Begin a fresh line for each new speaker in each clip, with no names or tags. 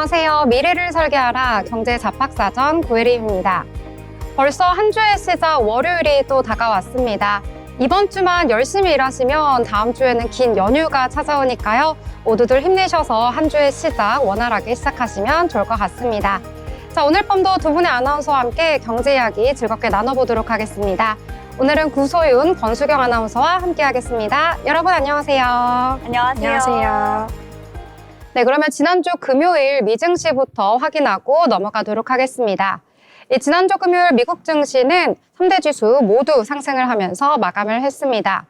안녕하세요. 미래를 설계하라 경제 잡학사전 고혜림입니다. 벌써 한 주의 시작 월요일이 또 다가왔습니다. 이번 주만 열심히 일하시면 다음 주에는 긴 연휴가 찾아오니까요. 모두들 힘내셔서 한 주의 시작 원활하게 시작하시면 좋을 것 같습니다. 자, 오늘 밤도 두 분의 아나운서와 함께 경제 이야기 즐겁게 나눠보도록 하겠습니다. 오늘은 구소윤, 권수경 아나운서와 함께 하겠습니다. 여러분 안녕하세요.
안녕하세요.
네, 그러면 지난주 금요일 미 증시부터 확인하고 넘어가도록 하겠습니다. 지난주 금요일 미국 증시는 3대 지수 모두 상승을 하면서 마감을 했습니다.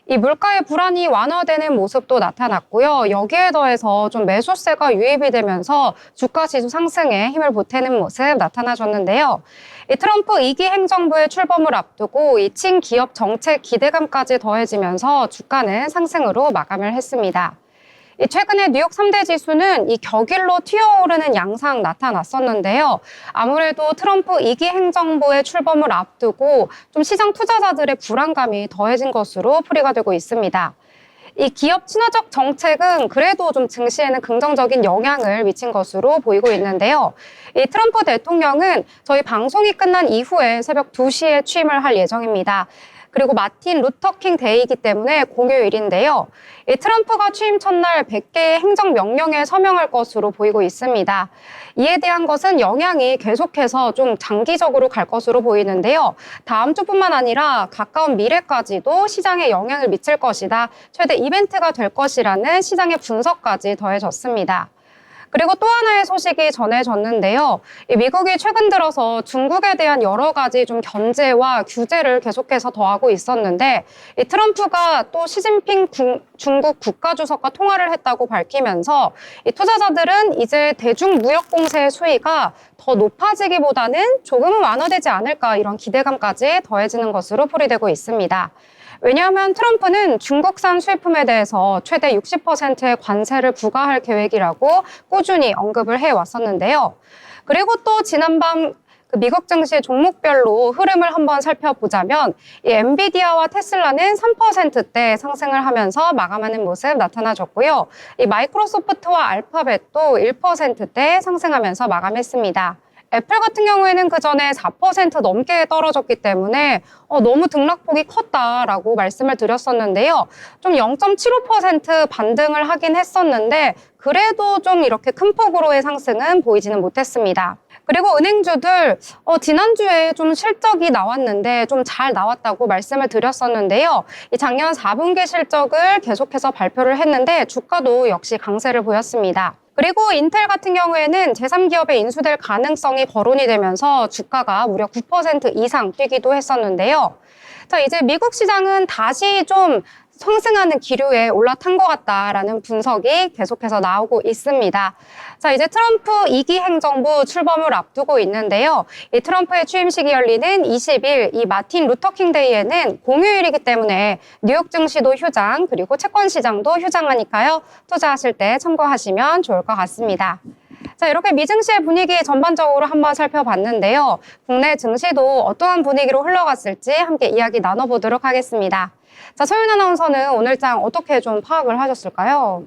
이 물가의 불안이 완화되는 모습도 나타났고요. 여기에 더해서 좀 매수세가 유입이 되면서 주가 지수 상승에 힘을 보태는 모습 나타나줬는데요. 이 트럼프 2기 행정부의 출범을 앞두고 이 친기업 정책 기대감까지 더해지면서 주가는 상승으로 마감을 했습니다. 최근에 뉴욕 3대 지수는 이 격일로 튀어오르는 양상 나타났었는데요. 아무래도 트럼프 2기 행정부의 출범을 앞두고 좀 시장 투자자들의 불안감이 더해진 것으로 풀이가 되고 있습니다. 이 기업 친화적 정책은 그래도 좀 증시에는 긍정적인 영향을 미친 것으로 보이고 있는데요. 이 트럼프 대통령은 저희 방송이 끝난 이후에 새벽 2시에 취임을 할 예정입니다. 그리고 마틴 루터킹 데이이기 때문에 공휴일인데요. 이 트럼프가 취임 첫날 100개의 행정명령에 서명할 것으로 보이고 있습니다. 이에 대한 것은 영향이 계속해서 좀 장기적으로 갈 것으로 보이는데요. 다음 주뿐만 아니라 가까운 미래까지도 시장에 영향을 미칠 것이다. 최대 이벤트가 될 것이라는 시장의 분석까지 더해졌습니다. 그리고 또 하나의 소식이 전해졌는데요. 미국이 최근 들어서 중국에 대한 여러 가지 좀 견제와 규제를 계속해서 더하고 있었는데 이 트럼프가 또 시진핑 중국 국가주석과 통화를 했다고 밝히면서 이 투자자들은 이제 대중무역 공세의 수위가 더 높아지기보다는 조금은 완화되지 않을까 이런 기대감까지 더해지는 것으로 풀이되고 있습니다. 왜냐하면 트럼프는 중국산 수입품에 대해서 최대 60%의 관세를 부과할 계획이라고 꾸준히 언급을 해왔었는데요. 그리고 또 지난밤 미국 증시 종목별로 흐름을 한번 살펴보자면 이 엔비디아와 테슬라는 3%대 상승을 하면서 마감하는 모습 나타나줬고요. 이 마이크로소프트와 알파벳도 1%대 상승하면서 마감했습니다. 애플 같은 경우에는 그 전에 4% 넘게 떨어졌기 때문에 너무 등락폭이 컸다라고 말씀을 드렸었는데요. 좀 0.75% 반등을 하긴 했었는데 그래도 좀 이렇게 큰 폭으로의 상승은 보이지는 못했습니다. 그리고 은행주들 지난주에 좀 실적이 나왔는데 좀 잘 나왔다고 말씀을 드렸었는데요. 이 작년 4분기 실적을 계속해서 발표를 했는데 주가도 역시 강세를 보였습니다. 그리고 인텔 같은 경우에는 제3기업에 인수될 가능성이 거론이 되면서 주가가 무려 9% 이상 뛰기도 했었는데요. 자, 이제 미국 시장은 다시 좀 상승하는 기류에 올라탄 것 같다라는 분석이 계속해서 나오고 있습니다. 자, 이제 트럼프 2기 행정부 출범을 앞두고 있는데요. 이 트럼프의 취임식이 열리는 20일 이 마틴 루터킹 데이에는 공휴일이기 때문에 뉴욕 증시도 휴장 그리고 채권 시장도 휴장하니까요. 투자하실 때 참고하시면 좋을 것 같습니다. 자, 이렇게 미증시의 분위기 전반적으로 한번 살펴봤는데요. 국내 증시도 어떠한 분위기로 흘러갔을지 함께 이야기 나눠보도록 하겠습니다. 자, 소윤 아나운서는 오늘장 어떻게 좀 파악을 하셨을까요?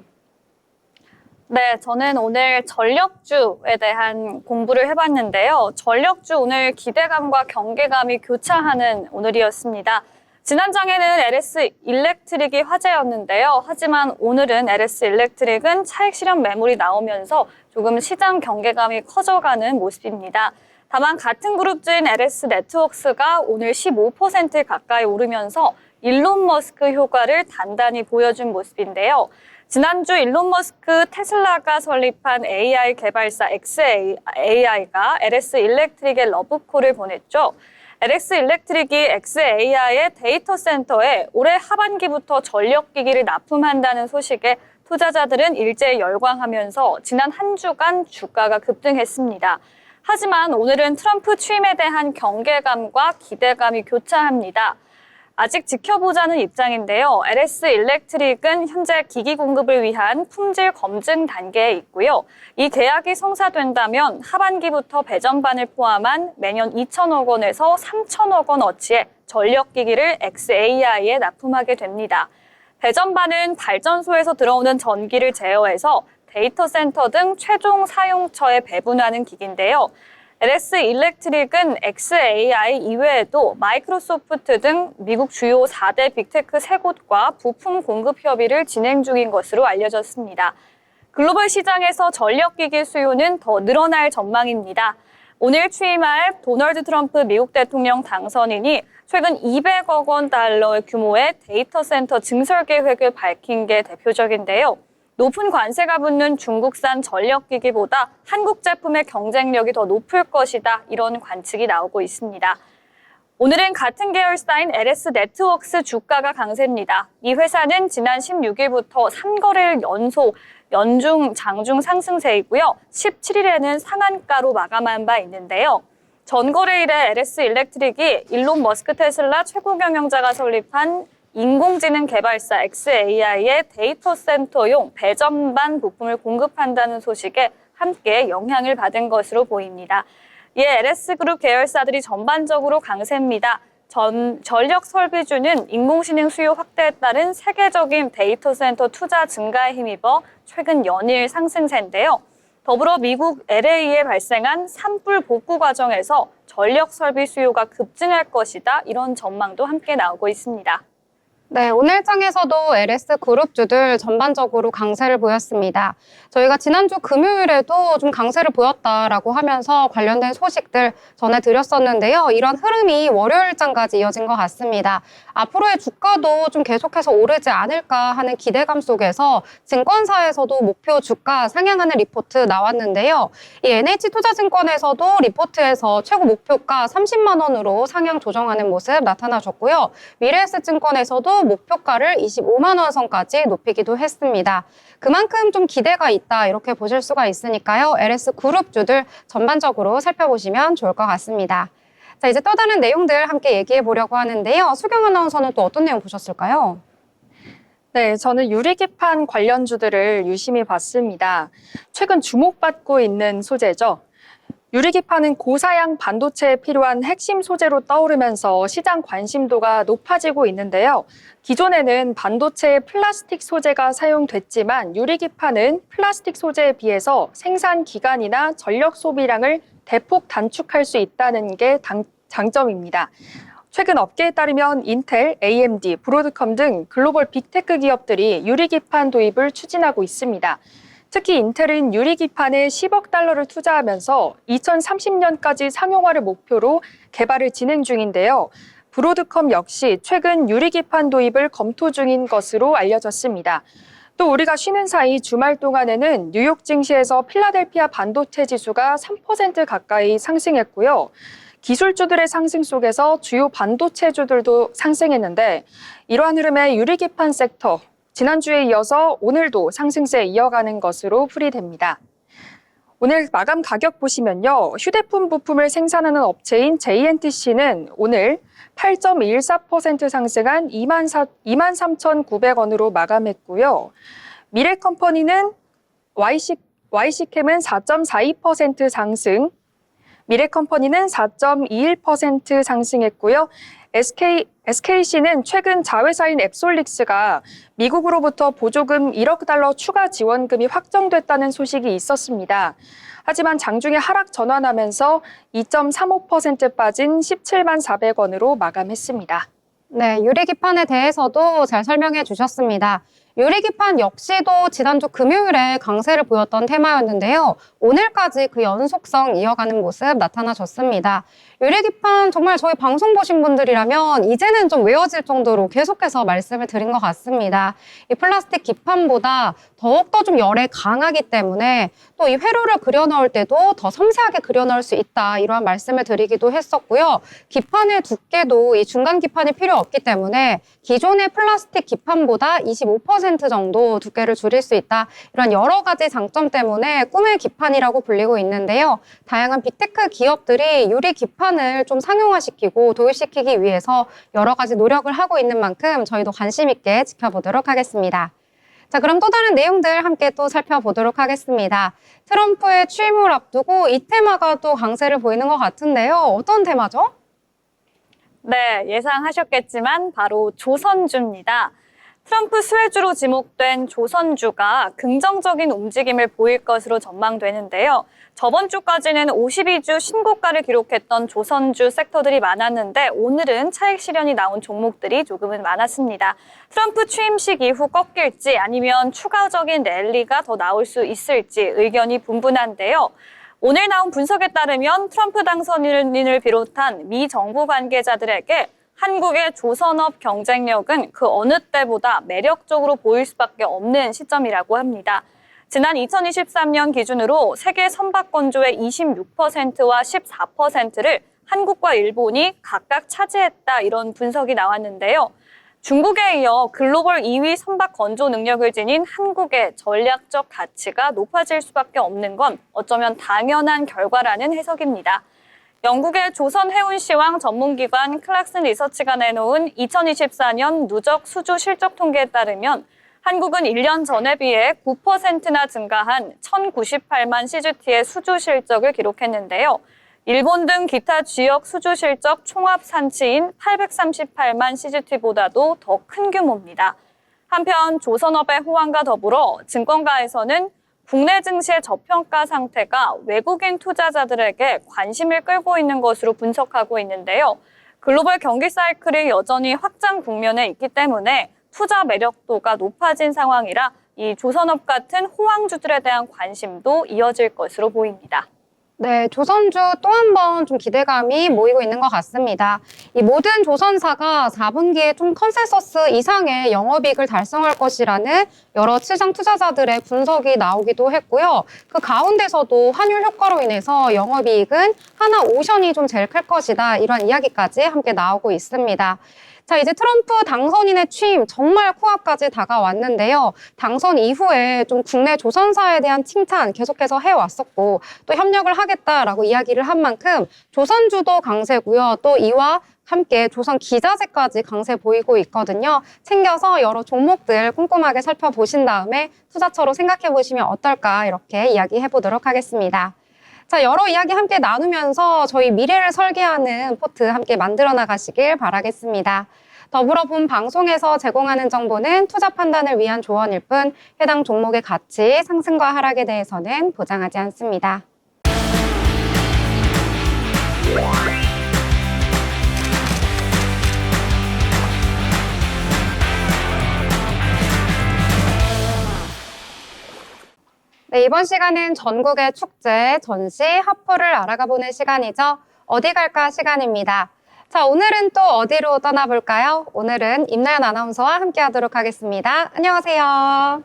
네, 저는 오늘 전력주에 대한 공부를 해봤는데요. 전력주 오늘 기대감과 경계감이 교차하는 오늘이었습니다. 지난 장에는 LS 일렉트릭이 화제였는데요. 하지만 오늘은 LS 일렉트릭은 차익 실현 매물이 나오면서 조금 시장 경계감이 커져가는 모습입니다. 다만 같은 그룹주인 LS 네트워크스가 오늘 15% 가까이 오르면서 일론 머스크 효과를 단단히 보여준 모습인데요. 지난주 일론 머스크 테슬라가 설립한 AI 개발사 xAI가 LS 일렉트릭의 러브콜을 보냈죠. LS 일렉트릭이 xAI의 데이터 센터에 올해 하반기부터 전력기기를 납품한다는 소식에 투자자들은 일제히 열광하면서 지난 한 주간 주가가 급등했습니다. 하지만 오늘은 트럼프 취임에 대한 경계감과 기대감이 교차합니다. 아직 지켜보자는 입장인데요. LS 일렉트릭은 현재 기기 공급을 위한 품질 검증 단계에 있고요. 이 계약이 성사된다면 하반기부터 배전반을 포함한 매년 2천억 원에서 3천억 원어치의 전력기기를 xAI에 납품하게 됩니다. 배전반은 발전소에서 들어오는 전기를 제어해서 데이터 센터 등 최종 사용처에 배분하는 기기인데요. LS 일렉트릭은 xAI 이외에도 마이크로소프트 등 미국 주요 4대 빅테크 3곳과 부품 공급 협의를 진행 중인 것으로 알려졌습니다. 글로벌 시장에서 전력기기 수요는 더 늘어날 전망입니다. 오늘 취임할 도널드 트럼프 미국 대통령 당선인이 최근 200억 원 달러 규모의 데이터 센터 증설 계획을 밝힌 게 대표적인데요. 높은 관세가 붙는 중국산 전력기기보다 한국 제품의 경쟁력이 더 높을 것이다. 이런 관측이 나오고 있습니다. 오늘은 같은 계열사인 LS 네트워크스 주가가 강세입니다. 이 회사는 지난 16일부터 3거래일 연속 연중, 장중 상승세이고요. 17일에는 상한가로 마감한 바 있는데요. 전거래일에 LS 일렉트릭이 일론 머스크 테슬라 최고 경영자가 설립한 인공지능 개발사 xAI의 데이터 센터용 배전반 부품을 공급한다는 소식에 함께 영향을 받은 것으로 보입니다. 이에 LS그룹 계열사들이 전반적으로 강세입니다. 전력 설비주는 인공지능 수요 확대에 따른 세계적인 데이터 센터 투자 증가에 힘입어 최근 연일 상승세인데요. 더불어 미국 LA에 발생한 산불 복구 과정에서 전력 설비 수요가 급증할 것이다. 이런 전망도 함께 나오고 있습니다.
네, 오늘 장에서도 LS 그룹주들 전반적으로 강세를 보였습니다. 저희가 지난주 금요일에도 좀 강세를 보였다라고 하면서 관련된 소식들 전해드렸었는데요. 이런 흐름이 월요일장까지 이어진 것 같습니다. 앞으로의 주가도 좀 계속해서 오르지 않을까 하는 기대감 속에서 증권사에서도 목표 주가 상향하는 리포트 나왔는데요. 이 NH투자증권에서도 리포트에서 최고 목표가 30만 원으로 상향 조정하는 모습 나타나셨고요. 미래에셋증권에서도 목표가를 25만 원 선까지 높이기도 했습니다. 그만큼 좀 기대가 있다 이렇게 보실 수가 있으니까요. LS 그룹주들 전반적으로 살펴보시면 좋을 것 같습니다. 자, 이제 또 다른 내용들 함께 얘기해 보려고 하는데요. 수경 아나운서는 또 어떤 내용 보셨을까요?
네, 저는 유리기판 관련주들을 유심히 봤습니다. 최근 주목받고 있는 소재죠. 유리기판은 고사양 반도체에 필요한 핵심 소재로 떠오르면서 시장 관심도가 높아지고 있는데요. 기존에는 반도체에 플라스틱 소재가 사용됐지만 유리기판은 플라스틱 소재에 비해서 생산 기간이나 전력 소비량을 대폭 단축할 수 있다는 게 장점입니다. 최근 업계에 따르면 인텔, AMD, 브로드컴 등 글로벌 빅테크 기업들이 유리기판 도입을 추진하고 있습니다. 특히 인텔은 유리기판에 10억 달러를 투자하면서 2030년까지 상용화를 목표로 개발을 진행 중인데요. 브로드컴 역시 최근 유리기판 도입을 검토 중인 것으로 알려졌습니다. 또 우리가 쉬는 사이 주말 동안에는 뉴욕 증시에서 필라델피아 반도체 지수가 3% 가까이 상승했고요. 기술주들의 상승 속에서 주요 반도체주들도 상승했는데 이러한 흐름의 유리기판 섹터, 지난주에 이어서 오늘도 상승세 이어가는 것으로 풀이됩니다. 오늘 마감 가격 보시면요. 휴대폰 부품을 생산하는 업체인 JNTC는 오늘 8.14% 상승한 23,900원으로 마감했고요. 미래컴퍼니는 YC캠은 4.42% 상승, 미래컴퍼니는 4.21% 상승했고요. SKC는 최근 자회사인 앱솔릭스가 미국으로부터 보조금 1억 달러 추가 지원금이 확정됐다는 소식이 있었습니다. 하지만 장중에 하락 전환하면서 2.35% 빠진 17만 400원으로 마감했습니다.
네, 유리기판에 대해서도 잘 설명해 주셨습니다. 유리기판 역시도 지난주 금요일에 강세를 보였던 테마였는데요. 오늘까지 그 연속성 이어가는 모습 나타나줬습니다. 유리기판 정말 저희 방송 보신 분들이라면 이제는 좀 외워질 정도로 계속해서 말씀을 드린 것 같습니다. 이 플라스틱 기판보다 더욱더 좀 열에 강하기 때문에 또 이 회로를 그려 넣을 때도 더 섬세하게 그려 넣을 수 있다 이러한 말씀을 드리기도 했었고요. 기판의 두께도 이 중간 기판이 필요 없기 때문에 기존의 플라스틱 기판보다 25% 정도 두께를 줄일 수 있다. 이런 여러 가지 장점 때문에 꿈의 기판이라고 불리고 있는데요. 다양한 빅테크 기업들이 유리 기판을 좀 상용화시키고 도입시키기 위해서 여러 가지 노력을 하고 있는 만큼 저희도 관심 있게 지켜보도록 하겠습니다. 자, 그럼 또 다른 내용들 함께 또 살펴보도록 하겠습니다. 트럼프의 취임을 앞두고 이 테마가 또 강세를 보이는 것 같은데요. 어떤 테마죠?
네, 예상하셨겠지만 바로 조선주입니다. 트럼프 수혜주로 지목된 조선주가 긍정적인 움직임을 보일 것으로 전망되는데요. 저번 주까지는 52주 신고가를 기록했던 조선주 섹터들이 많았는데 오늘은 차익 실현이 나온 종목들이 조금은 많았습니다. 트럼프 취임식 이후 꺾일지 아니면 추가적인 랠리가 더 나올 수 있을지 의견이 분분한데요. 오늘 나온 분석에 따르면 트럼프 당선인을 비롯한 미 정부 관계자들에게 한국의 조선업 경쟁력은 그 어느 때보다 매력적으로 보일 수밖에 없는 시점이라고 합니다. 지난 2023년 기준으로 세계 선박건조의 26%와 14%를 한국과 일본이 각각 차지했다 이런 분석이 나왔는데요. 중국에 이어 글로벌 2위 선박 건조 능력을 지닌 한국의 전략적 가치가 높아질 수밖에 없는 건 어쩌면 당연한 결과라는 해석입니다. 영국의 조선 해운시황 전문기관 클락슨 리서치가 내놓은 2024년 누적 수주 실적 통계에 따르면 한국은 1년 전에 비해 9%나 증가한 1,098만 CGT의 수주 실적을 기록했는데요. 일본 등 기타 지역 수주 실적 총합 산치인 838만 CGT보다도 더 큰 규모입니다. 한편 조선업의 호황과 더불어 증권가에서는 국내 증시의 저평가 상태가 외국인 투자자들에게 관심을 끌고 있는 것으로 분석하고 있는데요. 글로벌 경기 사이클이 여전히 확장 국면에 있기 때문에 투자 매력도가 높아진 상황이라 이 조선업 같은 호황주들에 대한 관심도 이어질 것으로 보입니다.
네, 조선주 또 한 번 좀 기대감이 모이고 있는 것 같습니다. 이 모든 조선사가 4분기에 좀 컨센서스 이상의 영업이익을 달성할 것이라는 여러 시장 투자자들의 분석이 나오기도 했고요. 그 가운데서도 환율 효과로 인해서 영업이익은 하나 오션이 좀 제일 클 것이다. 이런 이야기까지 함께 나오고 있습니다. 자, 이제 트럼프 당선인의 취임 정말 코앞까지 다가왔는데요. 당선 이후에 좀 국내 조선사에 대한 칭찬 계속해서 해왔었고 또 협력을 하겠다라고 이야기를 한 만큼 조선주도 강세고요. 또 이와 함께 조선 기자재까지 강세 보이고 있거든요. 챙겨서 여러 종목들 꼼꼼하게 살펴보신 다음에 투자처로 생각해 보시면 어떨까 이렇게 이야기해 보도록 하겠습니다. 자, 여러 이야기 함께 나누면서 저희 미래를 설계하는 포트 함께 만들어 나가시길 바라겠습니다. 더불어 본 방송에서 제공하는 정보는 투자 판단을 위한 조언일 뿐 해당 종목의 가치, 상승과 하락에 대해서는 보장하지 않습니다. 네, 이번 시간은 전국의 축제, 전시, 핫플을 알아가보는 시간이죠. 어디 갈까 시간입니다. 자, 오늘은 또 어디로 떠나볼까요? 오늘은 임나연 아나운서와 함께 하도록 하겠습니다. 안녕하세요.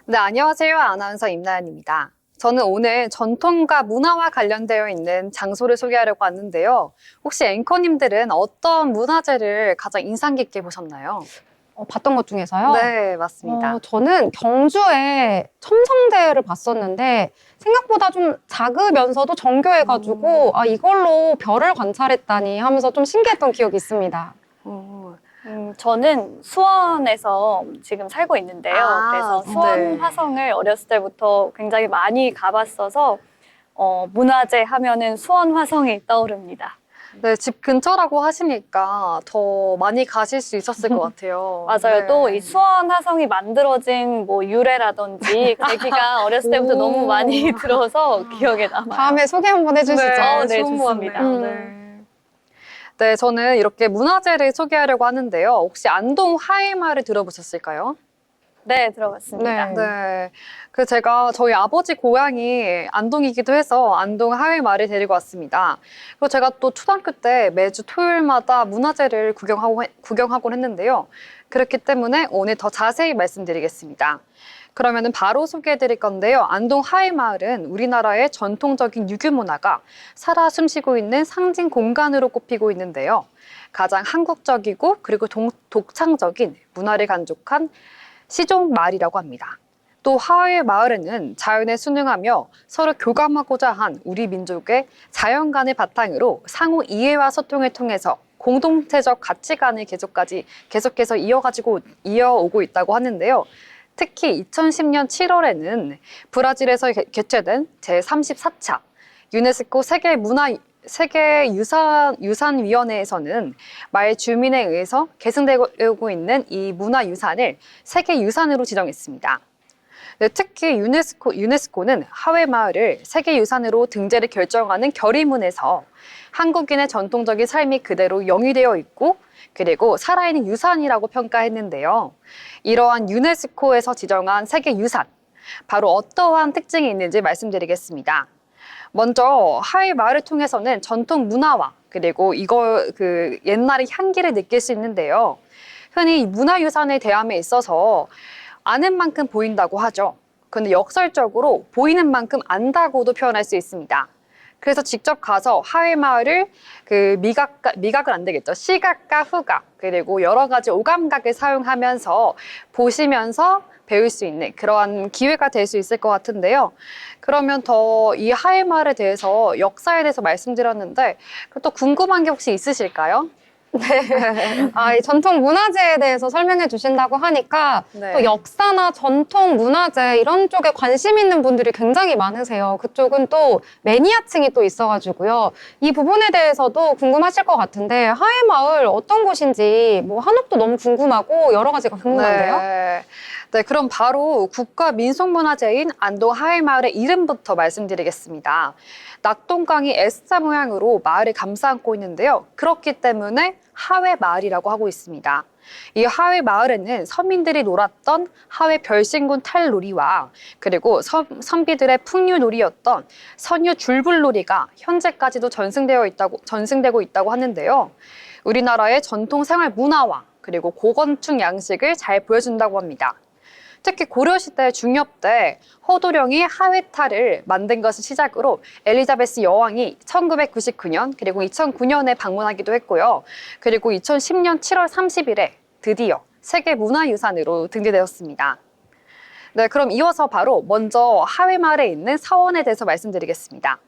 네, 안녕하세요. 아나운서 임나연입니다. 저는 오늘 전통과 문화와 관련되어 있는 장소를 소개하려고 왔는데요. 혹시 앵커님들은 어떤 문화재를 가장 인상 깊게 보셨나요?
봤던 것 중에서요?
네, 맞습니다.
저는 경주에 첨성대를 봤었는데 생각보다 좀 작으면서도 정교해가지고 아, 이걸로 별을 관찰했다니 하면서 좀 신기했던 기억이 있습니다.
저는 수원에서 지금 살고 있는데요. 그래서 수원
네.
화성을 어렸을 때부터 굉장히 많이 가봤어서 문화재 하면은 수원 화성이 떠오릅니다.
네, 집 근처라고 하시니까 더 많이 가실 수 있었을 것 같아요.
맞아요.
네.
또 이 수원 화성이 만들어진 뭐 유래라든지 계기가 어렸을 때부터
오.
너무 많이 들어서 기억에 남아요.
다음에 소개 한번 해주시죠.
네,
좋은 것
좋습니다.
같네요. 네, 저는 이렇게 문화재를 소개하려고 하는데요. 혹시 안동 하회마을 들어보셨을까요?
네, 들어봤습니다.
네.
네. 그 제가 저희 아버지 고향이 안동이기도 해서 안동 하회마을을 데리고 왔습니다. 그리고 제가 또 초등학교 때 매주 토요일마다 문화재를 구경하곤 했는데요. 그렇기 때문에 오늘 더 자세히 말씀드리겠습니다. 그러면은 바로 소개해 드릴 건데요. 안동 하회마을은 우리나라의 전통적인 유교 문화가 살아 숨쉬고 있는 상징 공간으로 꼽히고 있는데요. 가장 한국적이고 그리고 독창적인 문화를 간직한 시종 마을이라고 합니다. 또 하회 마을에는 자연에 순응하며 서로 교감하고자 한 우리 민족의 자연관을 바탕으로 상호 이해와 소통을 통해서 공동체적 가치관을 계속해서 이어오고 있다고 하는데요. 특히 2010년 7월에는 브라질에서 개최된 제34차 유네스코 세계 세계유산위원회에서는 마을 주민에 의해서 계승되고 있는 이 문화유산을 세계유산으로 지정했습니다. 네, 특히 유네스코는 하회마을을 세계유산으로 등재를 결정하는 결의문에서 한국인의 전통적인 삶이 그대로 영위되어 있고 그리고 살아있는 유산이라고 평가했는데요. 이러한 유네스코에서 지정한 세계유산, 바로 어떠한 특징이 있는지 말씀드리겠습니다. 먼저 하회마을을 통해서는 전통 문화와 그리고 옛날의 향기를 느낄 수 있는데요. 흔히 문화유산의 대함에 있어서 아는 만큼 보인다고 하죠. 근데 역설적으로 보이는 만큼 안다고도 표현할 수 있습니다. 그래서 직접 가서 하회마을을 미각은 안 되겠죠. 시각과 후각 그리고 여러 가지 오감각을 사용하면서 보시면서 배울 수 있는 그러한 기회가 될 수 있을 것 같은데요. 그러면 더 이 하회마을에 대해서 역사에 대해서 말씀드렸는데 또 궁금한 게 혹시 있으실까요?
이 전통 문화재에 대해서 설명해 주신다고 하니까
네.
또 역사나 전통 문화재 이런 쪽에 관심 있는 분들이 굉장히 많으세요. 그쪽은 또 매니아층이 또 있어가지고요. 이 부분에 대해서도 궁금하실 것 같은데 하회마을 어떤 곳인지 뭐 한옥도 너무 궁금하고 여러 가지가 궁금한데요.
네, 그럼 바로 국가민속문화재인 안동 하회마을의 이름부터 말씀드리겠습니다. 낙동강이 S자 모양으로 마을을 감싸 안고 있는데요. 그렇기 때문에 하회마을이라고 하고 있습니다. 이 하회마을에는 서민들이 놀았던 하회 별신군 탈놀이와 그리고 선비들의 풍류놀이였던 선유 줄불놀이가 현재까지도 전승되고 있다고 하는데요. 우리나라의 전통 생활 문화와 그리고 고건축 양식을 잘 보여준다고 합니다. 특히 고려시대 중엽 때 허도령이 하회탈을 만든 것을 시작으로 엘리자베스 여왕이 1999년 그리고 2009년에 방문하기도 했고요. 그리고 2010년 7월 30일에 드디어 세계문화유산으로 등재되었습니다. 네, 그럼 이어서 바로 먼저 하회마을에 있는 서원에 대해서 말씀드리겠습니다.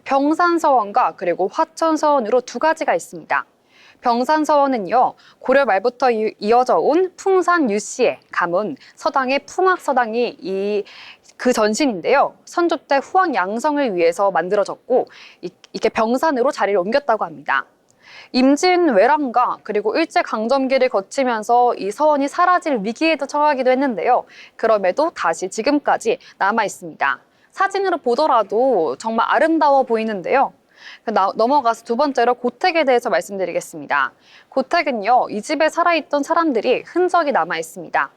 병산서원과 그리고 화천서원으로 두 가지가 있습니다. 병산서원은요, 고려 말부터 이어져 온 풍산 유씨의 가문 서당의 풍악서당이 그 전신인데요. 선조 때 후왕 양성을 위해서 만들어졌고 이렇게 병산으로 자리를 옮겼다고 합니다. 임진왜란과 그리고 일제강점기를 거치면서 이 서원이 사라질 위기에도 처하기도 했는데요. 그럼에도 다시 지금까지 남아 있습니다. 사진으로 보더라도 정말 아름다워 보이는데요. 넘어가서 두 번째로 고택에 대해서 말씀드리겠습니다. 고택은요, 이 집에 살아있던 사람들이 흔적이 남아 있습니다.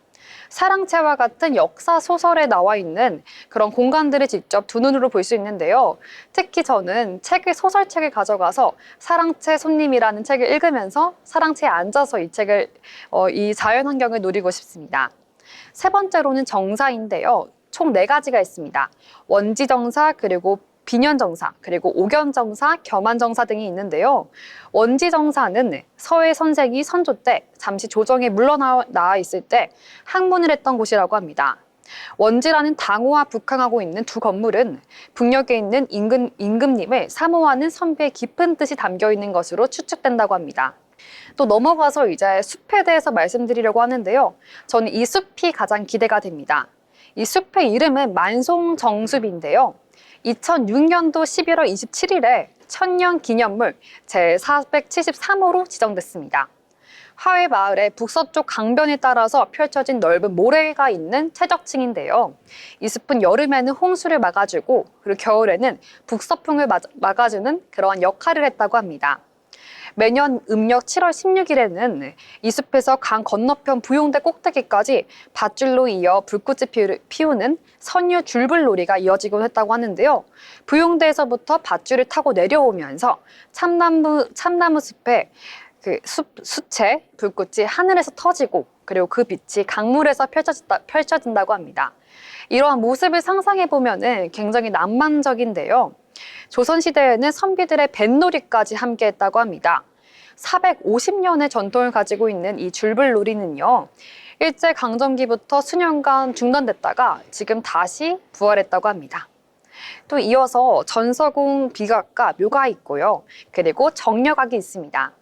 사랑채와 같은 역사 소설에 나와 있는 그런 공간들을 직접 두 눈으로 볼 수 있는데요. 특히 저는 소설책을 가져가서 사랑채 손님이라는 책을 읽으면서 사랑채에 앉아서 이 자연 환경을 누리고 싶습니다. 세 번째로는 정사인데요. 총 4가지가 있습니다. 원지정사, 그리고 비년정사, 그리고 옥연정사, 겸한정사 등이 있는데요. 원지정사는 서해 선생이 선조 때 잠시 조정에 물러나 있을 때 항문을 했던 곳이라고 합니다. 원지라는 당호와 북항하고 있는 두 건물은 북녘에 있는 임금님을 사모하는 선비의 깊은 뜻이 담겨 있는 것으로 추측된다고 합니다. 또 넘어가서 이제 숲에 대해서 말씀드리려고 하는데요. 저는 이 숲이 가장 기대가 됩니다. 이 숲의 이름은 만송정숲인데요. 2006년도 11월 27일에 천년기념물 제473호로 지정됐습니다. 하회마을의 북서쪽 강변에 따라서 펼쳐진 넓은 모래가 있는 최적층인데요. 이 숲은 여름에는 홍수를 막아주고 그리고 겨울에는 북서풍을 막아주는 그러한 역할을 했다고 합니다. 매년 음력 7월 16일에는 이 숲에서 강 건너편 부용대 꼭대기까지 밧줄로 이어 불꽃이 피우는 선유 줄불놀이가 이어지곤 했다고 하는데요. 부용대에서부터 밧줄을 타고 내려오면서 참나무 숲에 수채 불꽃이 하늘에서 터지고 그리고 그 빛이 강물에서 펼쳐진다고 합니다. 이러한 모습을 상상해 보면은 굉장히 낭만적인데요. 조선시대에는 선비들의 뱃놀이까지 함께했다고 합니다. 450년의 전통을 가지고 있는 이 줄불놀이는요. 일제강점기부터 수년간 중단됐다가 지금 다시 부활했다고 합니다. 또 이어서 전서궁 비각과 묘가 있고요. 그리고 정려각이 있습니다.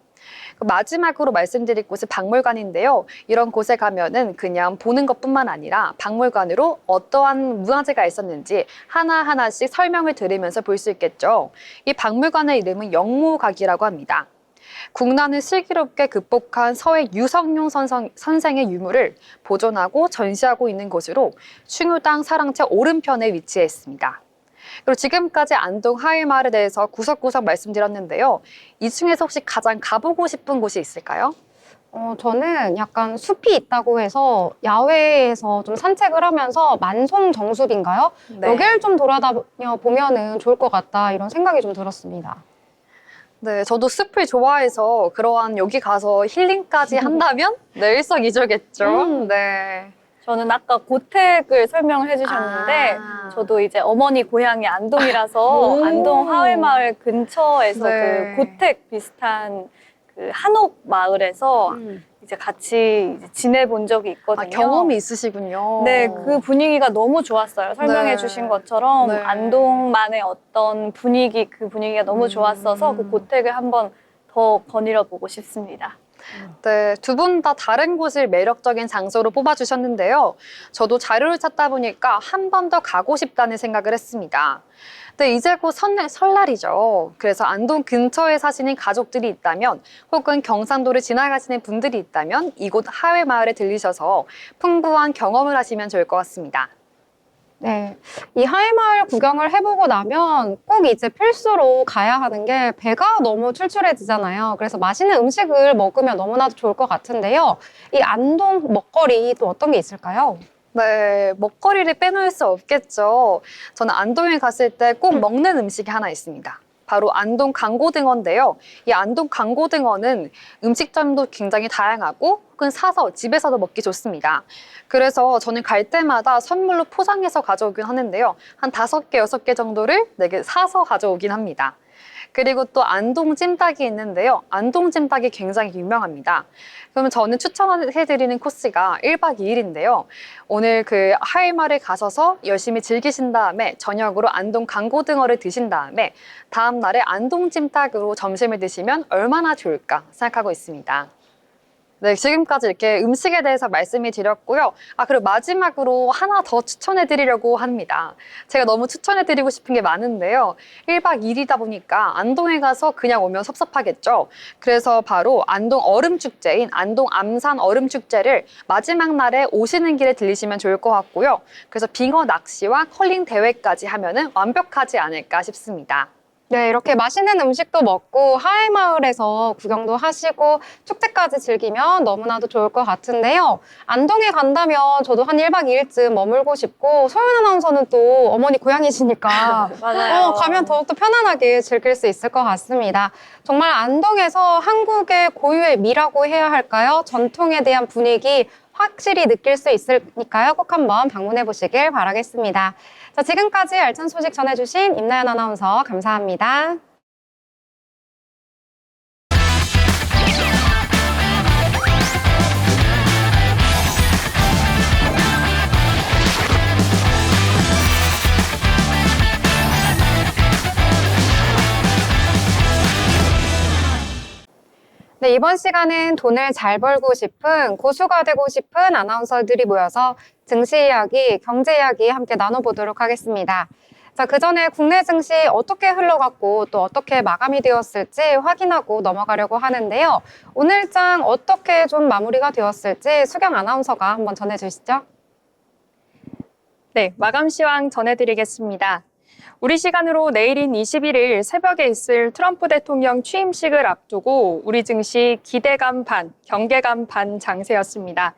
마지막으로 말씀드릴 곳은 박물관인데요. 이런 곳에 가면은 그냥 보는 것뿐만 아니라 박물관으로 어떠한 문화재가 있었는지 하나하나씩 설명을 들으면서 볼 수 있겠죠. 이 박물관의 이름은 영모각이라고 합니다. 국난을 슬기롭게 극복한 서해 유성룡 선생의 유물을 보존하고 전시하고 있는 곳으로 충효당 사랑채 오른편에 위치해 있습니다. 그리고 지금까지 안동 하회마을에 대해서 구석구석 말씀드렸는데요. 이 중에서 혹시 가장 가보고 싶은 곳이 있을까요?
저는 약간 숲이 있다고 해서 야외에서 좀 산책을 하면서 만송정숲인가요?
네.
여기를 좀 돌아다녀 보면은 좋을 것 같다 이런 생각이 좀 들었습니다.
네, 저도 숲을 좋아해서 그러한 여기 가서 힐링까지 한다면 네, 일석이조겠죠. 네.
저는 아까 고택을 설명을 해주셨는데
아.
저도 이제 어머니 고향이 안동이라서
오.
안동 하회마을 근처에서
네.
그 고택 비슷한 그 한옥 마을에서 이제 같이 이제 지내본 적이 있거든요.
아, 경험이 있으시군요.
네, 그 분위기가 너무 좋았어요. 설명해
네.
주신 것처럼
네.
안동만의 어떤 분위기, 그 분위기가 너무 좋았어서 그 고택을 한번 더 거닐어 보고 싶습니다.
네, 두 분 다 다른 곳을 매력적인 장소로 뽑아주셨는데요. 저도 자료를 찾다 보니까 한 번 더 가고 싶다는 생각을 했습니다. 네, 이제 곧 설날이죠. 그래서 안동 근처에 사시는 가족들이 있다면 혹은 경상도를 지나가시는 분들이 있다면 이곳 하회마을에 들리셔서 풍부한 경험을 하시면 좋을 것 같습니다.
네, 이 하회마을 구경을 해보고 나면 꼭 이제 필수로 가야 하는 게 배가 너무 출출해지잖아요. 그래서 맛있는 음식을 먹으면 너무나도 좋을 것 같은데요. 이 안동 먹거리 또 어떤 게 있을까요?
네, 먹거리를 빼놓을 수 없겠죠. 저는 안동에 갔을 때 꼭 먹는 음식이 하나 있습니다. 바로 안동 강고등어인데요. 이 안동 강고등어는 음식점도 굉장히 다양하고 혹은 사서 집에서도 먹기 좋습니다. 그래서 저는 갈 때마다 선물로 포장해서 가져오긴 하는데요. 한 5개, 6개 정도를 사서 가져오긴 합니다. 그리고 또 안동 찜닭이 있는데요. 안동 찜닭이 굉장히 유명합니다. 그러면 저는 추천해드리는 코스가 1박 2일인데요. 오늘 그 하회마을에 가셔서 열심히 즐기신 다음에 저녁으로 안동 강고등어를 드신 다음에 다음 날에 안동 찜닭으로 점심을 드시면 얼마나 좋을까 생각하고 있습니다. 네, 지금까지 이렇게 음식에 대해서 말씀을 드렸고요. 그리고 마지막으로 하나 더 추천해 드리려고 합니다. 제가 너무 추천해 드리고 싶은 게 많은데요. 1박 2일이다 보니까 안동에 가서 그냥 오면 섭섭하겠죠. 그래서 바로 안동 얼음축제인 안동 암산 얼음축제를 마지막 날에 오시는 길에 들리시면 좋을 것 같고요. 그래서 빙어 낚시와 컬링 대회까지 하면은 완벽하지 않을까 싶습니다.
네, 이렇게 맛있는 음식도 먹고 하회마을에서 구경도 하시고 축제까지 즐기면 너무나도 좋을 것 같은데요. 안동에 간다면 저도 한 1박 2일쯤 머물고 싶고 소연 아나운서는 또 어머니 고향이시니까
맞아요.
가면 더욱더 편안하게 즐길 수 있을 것 같습니다. 정말 안동에서 한국의 고유의 미라고 해야 할까요? 전통에 대한 분위기 확실히 느낄 수 있으니까요. 꼭 한번 방문해 보시길 바라겠습니다. 자, 지금까지 알찬 소식 전해주신 임나연 아나운서 감사합니다. 네, 이번 시간은 돈을 잘 벌고 싶은 고수가 되고 싶은 아나운서들이 모여서 증시 이야기, 경제 이야기 함께 나눠보도록 하겠습니다. 자, 그 전에 국내 증시 어떻게 흘러갔고 또 어떻게 마감이 되었을지 확인하고 넘어가려고 하는데요. 오늘 장 어떻게 좀 마무리가 되었을지 수경 아나운서가 한번 전해주시죠.
네, 마감 시황 전해드리겠습니다. 우리 시간으로 내일인 21일 새벽에 있을 트럼프 대통령 취임식을 앞두고 우리 증시 기대감 반, 경계감 반 장세였습니다.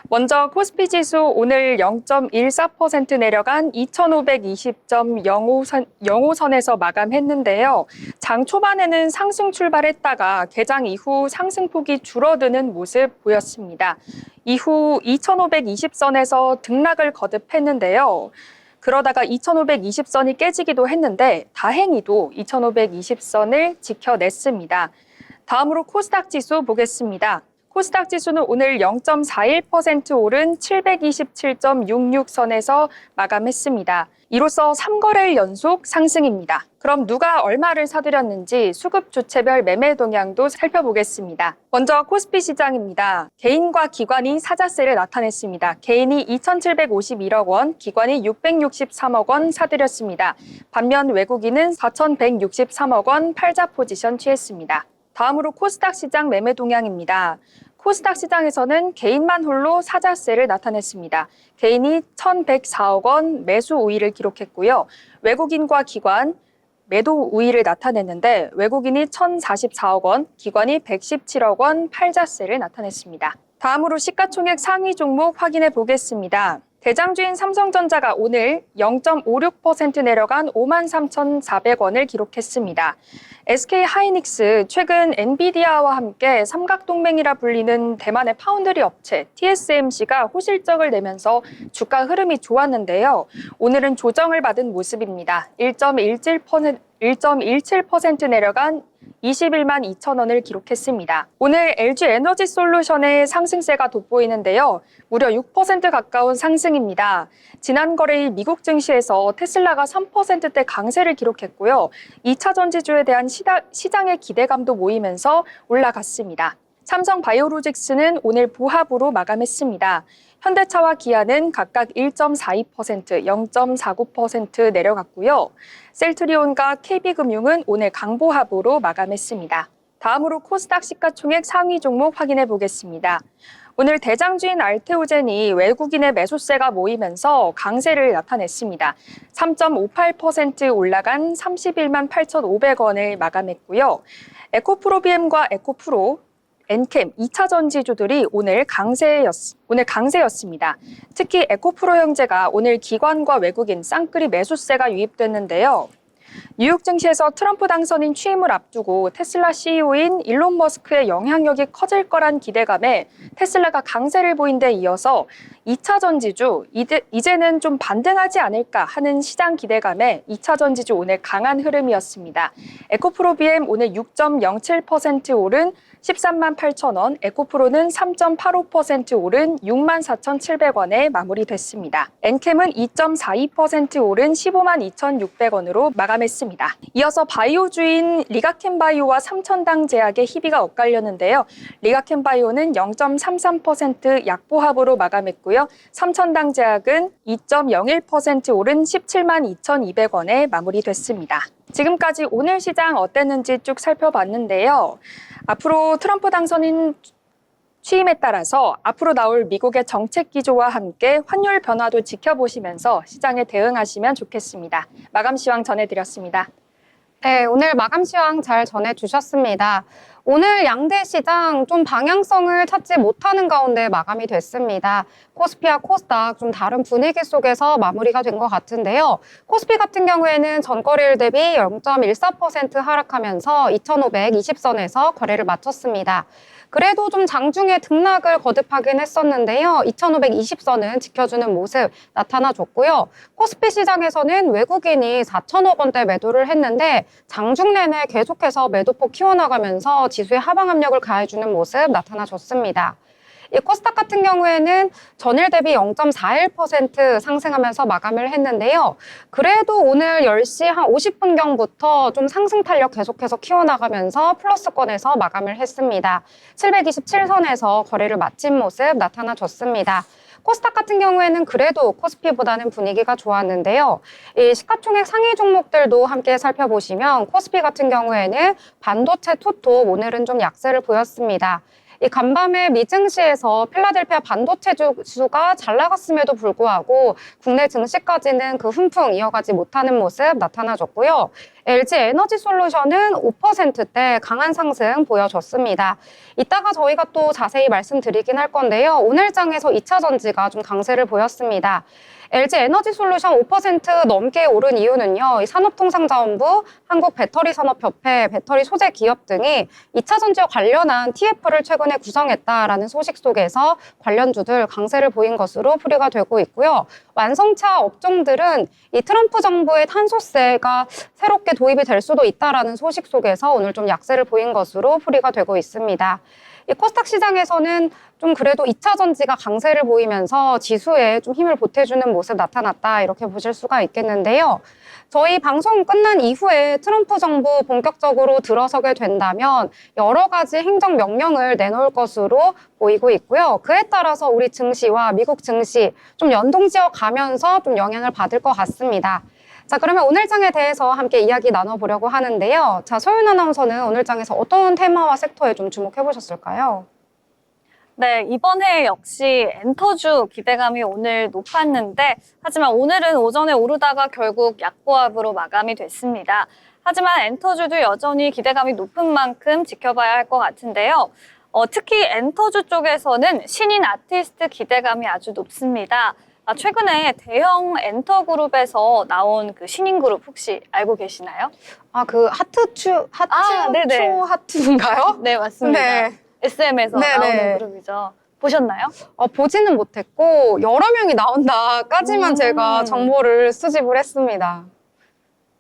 먼저 코스피 지수 오늘 0.14% 내려간 2520.05선에서 마감했는데요. 장 초반에는 상승 출발했다가 개장 이후 상승폭이 줄어드는 모습 보였습니다. 이후 2520선에서 등락을 거듭했는데요. 그러다가 2520선이 깨지기도 했는데 다행히도 2520선을 지켜냈습니다. 다음으로 코스닥 지수 보겠습니다. 코스닥 지수는 오늘 0.41% 오른 727.66선에서 마감했습니다. 이로써 3거래일 연속 상승입니다. 그럼 누가 얼마를 사들였는지 수급 주체별 매매 동향도 살펴보겠습니다. 먼저 코스피 시장입니다. 개인과 기관이 사자세를 나타냈습니다. 개인이 2,751억 원, 기관이 663억 원 사들였습니다. 반면 외국인은 4,163억 원 팔자 포지션 취했습니다. 다음으로 코스닥 시장 매매 동향입니다. 코스닥 시장에서는 개인만 홀로 사자세를 나타냈습니다. 개인이 1,104억 원 매수 우위를 기록했고요. 외국인과 기관 매도 우위를 나타냈는데 외국인이 1,044억 원, 기관이 117억 원 팔자세를 나타냈습니다. 다음으로 시가총액 상위 종목 확인해 보겠습니다. 대장주인 삼성전자가 오늘 0.56% 내려간 53,400원을 기록했습니다. SK하이닉스, 최근 엔비디아와 함께 삼각동맹이라 불리는 대만의 파운드리 업체 TSMC가 호실적을 내면서 주가 흐름이 좋았는데요. 오늘은 조정을 받은 모습입니다. 1.17% 내려간 21만 2천 원을 기록했습니다. 오늘 LG에너지솔루션의 상승세가 돋보이는데요. 무려 6% 가까운 상승입니다. 지난 거래일 미국 증시에서 테슬라가 3%대 강세를 기록했고요. 2차 전지주에 대한 시장의 기대감도 모이면서 올라갔습니다. 삼성바이오로직스는 오늘 보합으로 마감했습니다. 현대차와 기아는 각각 1.42%, 0.49% 내려갔고요. 셀트리온과 KB금융은 오늘 강보합으로 마감했습니다. 다음으로 코스닥 시가총액 상위 종목 확인해 보겠습니다. 오늘 대장주인 알테오젠이 외국인의 매수세가 모이면서 강세를 나타냈습니다. 3.58% 올라간 31만 8,500원을 마감했고요. 에코프로비엠과 에코프로, 엔캠, 2차 전지주들이 오늘 강세였습니다. 특히 에코프로 형제가 오늘 기관과 외국인 쌍끌이 매수세가 유입됐는데요. 뉴욕 증시에서 트럼프 당선인 취임을 앞두고 테슬라 CEO인 일론 머스크의 영향력이 커질 거란 기대감에 테슬라가 강세를 보인 데 이어서 2차 전지주, 이제는 좀 반등하지 않을까 하는 시장 기대감에 2차 전지주 오늘 강한 흐름이었습니다. 에코프로비엠 오늘 6.07% 오른 13만 8천 원, 에코프로는 3.85% 오른 6만 4,700원에 마무리됐습니다. 엔캠은 2.42% 오른 15만 2,600원으로 마감했습니다. 이어서 바이오주인 리가켄바이오와 삼천당 제약의 희비가 엇갈렸는데요. 리가켄바이오는 0.33% 약보합으로 마감했고요. 삼천당 제약은 2.01% 오른 17만 2,200원에 마무리됐습니다. 지금까지 오늘 시장 어땠는지 쭉 살펴봤는데요. 앞으로 트럼프 당선인 취임에 따라서 앞으로 나올 미국의 정책 기조와 함께 환율 변화도 지켜보시면서 시장에 대응하시면 좋겠습니다. 마감 시황 전해드렸습니다.
네, 오늘 마감 시황 잘 전해주셨습니다. 오늘 양대 시장 좀 방향성을 찾지 못하는 가운데 마감이 됐습니다. 코스피와 코스닥 좀 다른 분위기 속에서 마무리가 된 것 같은데요. 코스피 같은 경우에는 전거래일 대비 0.14% 하락하면서 2,520선에서 거래를 마쳤습니다. 그래도 좀 장중에 등락을 거듭하긴 했었는데요. 2,520선은 지켜주는 모습 나타나줬고요. 코스피 시장에서는 외국인이 4천억 원대 매도를 했는데 장중 내내 계속해서 매도폭 키워나가면서 지수의 하방 압력을 가해주는 모습 나타나줬습니다. 이 코스닥 같은 경우에는 전일 대비 0.41% 상승하면서 마감을 했는데요. 그래도 오늘 10시 한 50분경부터 좀 상승 탄력 계속해서 키워나가면서 플러스권에서 마감을 했습니다. 727선에서 거래를 마친 모습 나타나줬습니다. 코스닥 같은 경우에는 그래도 코스피보다는 분위기가 좋았는데요. 이 시가총액 상위 종목들도 함께 살펴보시면 코스피 같은 경우에는 반도체 투톱 오늘은 좀 약세를 보였습니다. 이 간밤에 미증시에서 필라델피아 반도체 지수가 잘 나갔음에도 불구하고 국내 증시까지는 그 훈풍 이어가지 못하는 모습 나타나줬고요. LG에너지솔루션은 5%대 강한 상승 보여줬습니다. 이따가 저희가 또 자세히 말씀드리긴 할 건데요. 오늘 장에서 2차 전지가 좀 강세를 보였습니다. LG에너지솔루션 5% 넘게 오른 이유는요. 이 산업통상자원부, 한국배터리산업협회, 배터리 소재 기업 등이 2차 전지와 관련한 TF를 최근에 구성했다라는 소식 속에서 관련주들 강세를 보인 것으로 풀이가 되고 있고요. 완성차 업종들은 이 트럼프 정부의 탄소세가 새롭게 도입이 될 수도 있다라는 소식 속에서 오늘 좀 약세를 보인 것으로 풀이가 되고 있습니다. 이 코스닥 시장에서는 좀 그래도 2차 전지가 강세를 보이면서 지수에 좀 힘을 보태주는 모습 나타났다 이렇게 보실 수가 있겠는데요. 저희 방송 끝난 이후에 트럼프 정부 본격적으로 들어서게 된다면 여러 가지 행정 명령을 내놓을 것으로 보이고 있고요. 그에 따라서 우리 증시와 미국 증시 좀 연동지어 가면서 좀 영향을 받을 것 같습니다. 자, 그러면 오늘 장에 대해서 함께 이야기 나눠보려고 하는데요. 자, 소윤 아나운서는 오늘 장에서 어떤 테마와 섹터에 좀 주목해 보셨을까요?
네, 이번 해 역시 엔터주 기대감이 오늘 높았는데 하지만 오늘은 오전에 오르다가 결국 약보합으로 마감이 됐습니다. 하지만 엔터주도 여전히 기대감이 높은 만큼 지켜봐야 할 것 같은데요. 특히 엔터주 쪽에서는 신인 아티스트 기대감이 아주 높습니다. 최근에 대형 엔터그룹에서 나온 그 신인 그룹 혹시 알고 계시나요?
아, 그
네네.
하트인가요?
네, 맞습니다.
네.
SM에서
네네.
나오는 그룹이죠. 보셨나요?
보지는 못했고 여러 명이 나온다까지만 제가 정보를 수집을 했습니다.